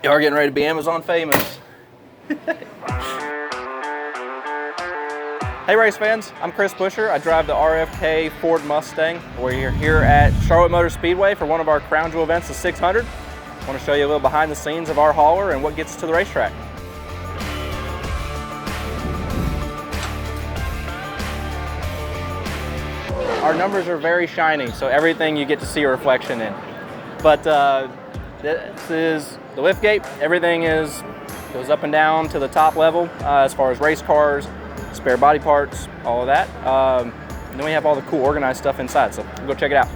You are getting ready to be Amazon famous. Hey race fans, I'm Chris Buescher. I drive the RFK Ford Mustang. We're here at Charlotte Motor Speedway for one of our crown jewel events, the 600. I want to show you a little behind the scenes of our hauler and what gets us to the racetrack. Our numbers are very shiny, so everything you get to see a reflection in. But this is the lift gate. Everything goes up and down to the top level as far as race cars, spare body parts, all of that. And then we have all the cool organized stuff inside, so we'll go check it out.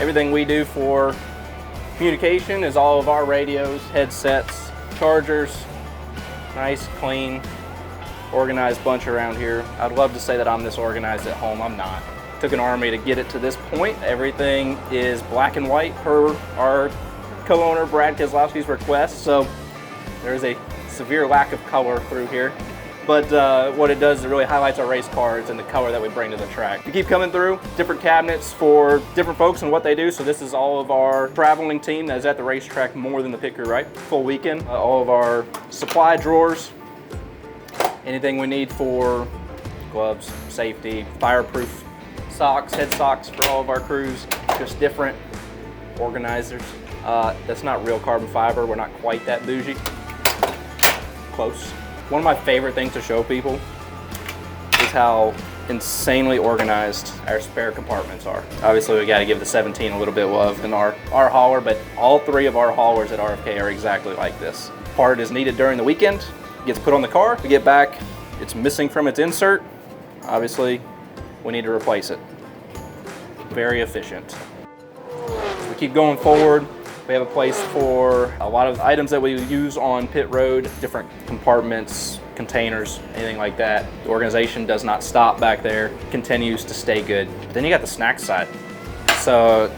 Everything we do for communication is all of our radios, headsets, chargers. Nice, clean, organized bunch around here. I'd love to say that I'm this organized at home. I'm not. Took an army to get it to this point. Everything is black and white per our co-owner Brad Keselowski's request, so there is a severe lack of color through here. But what it does is it really highlights our race cars and the color that we bring to the track. You keep coming through, different cabinets for different folks and what they do. So this is all of our traveling team that is at the racetrack more than the pick crew, right? Full weekend. All of our supply drawers, anything we need for gloves, safety, fireproof socks, head socks for all of our crews, just different organizers. That's not real carbon fiber. We're not quite that bougie. Close. One of my favorite things to show people is how insanely organized our spare compartments are. Obviously, we got to give the 17 a little bit of love in our hauler, but all three of our haulers at RFK are exactly like this. Part is needed during the weekend, gets put on the car. We get back, it's missing from its insert. Obviously, we need to replace it. Very efficient. We keep going forward. We have a place for a lot of items that we use on pit road, different compartments, containers, anything like that. The organization does not stop back there, continues to stay good. But then you got the snack side. So,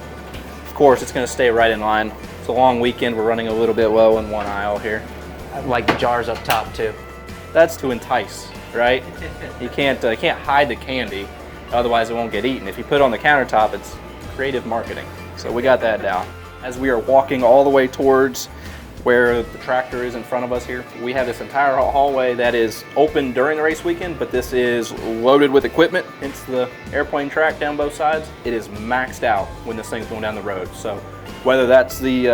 of course, it's gonna stay right in line. It's a long weekend. We're running a little bit low in one aisle here. I like the jars up top too. That's to entice, right? You can't hide the candy, otherwise it won't get eaten. If you put it on the countertop, it's creative marketing. So we got that down. As we are walking all the way towards where the tractor is in front of us here, we have this entire hallway that is open during the race weekend, but this is loaded with equipment. It's the airplane track down both sides. It is maxed out when this thing's going down the road. So whether that's the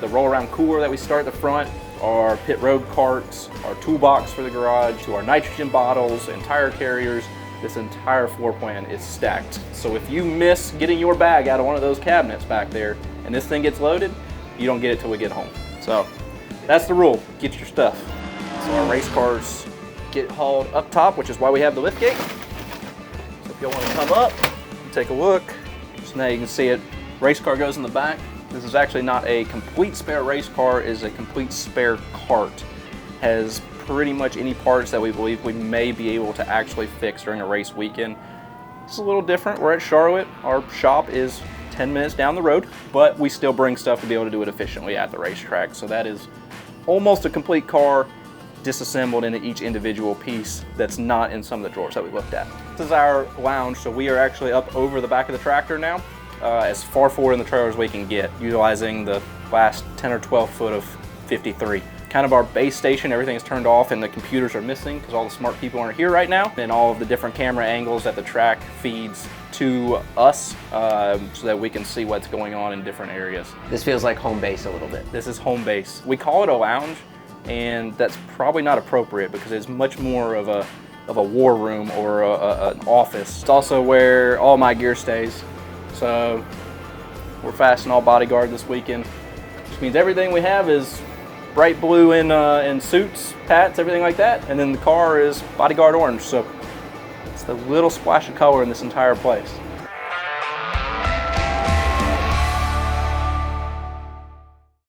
roll-around cooler that we start at the front, our pit road carts, our toolbox for the garage, to our nitrogen bottles and tire carriers, this entire floor plan is stacked. So if you miss getting your bag out of one of those cabinets back there and this thing gets loaded, you don't get it till we get home. So that's the rule, get your stuff. So our race cars get hauled up top, which is why we have the lift gate. So if y'all want to come up, take a look. So now you can see it, race car goes in the back. This is actually not a complete spare race car, it is a complete spare cart. Has pretty much any parts that we believe we may be able to actually fix during a race weekend. It's a little different. We're at Charlotte. Our shop is 10 minutes down the road, but we still bring stuff to be able to do it efficiently at the racetrack. So that is almost a complete car disassembled into each individual piece that's not in some of the drawers that we looked at. This is our lounge, so we are actually up over the back of the tractor now, as far forward in the trailer as we can get, utilizing the last 10 or 12 foot of 53. Kind of our base station, everything is turned off and the computers are missing because all the smart people aren't here right now. And all of the different camera angles that the track feeds to us so that we can see what's going on in different areas. This feels like home base a little bit. This is home base. We call it a lounge, and that's probably not appropriate because it's much more of a war room or an office. It's also where all my gear stays. So we're fastening all bodyguard this weekend, which means everything we have is bright blue in suits, hats, everything like that. And then the car is bodyguard orange. So it's the little splash of color in this entire place.